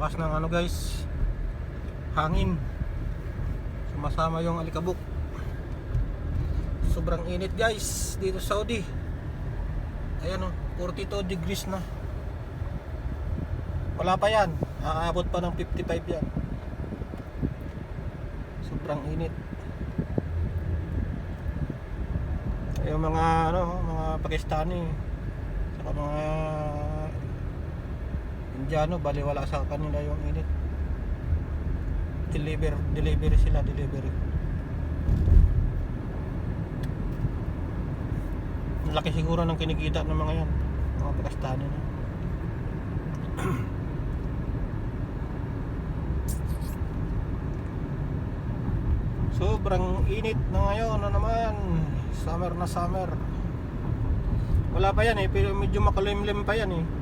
lakas ng ano guys, hangin, sumasama yung alikabok. Sobrang init guys dito sa Saudi. Ayan o, 42 degrees na. Wala pa yan, aabot pa ng 55 yan. Sobrang init. Yung mga ano, mga Pakistani saka mga Indiano, baliwala sa kanila yung init. Delivery sila, delivery. Laki siguro ng kinikita ng mga yan, mga Pakistani na. Sobrang init na ngayon na naman. Summer na summer. Wala pa yan eh, pero medyo makulimlim pa yan eh.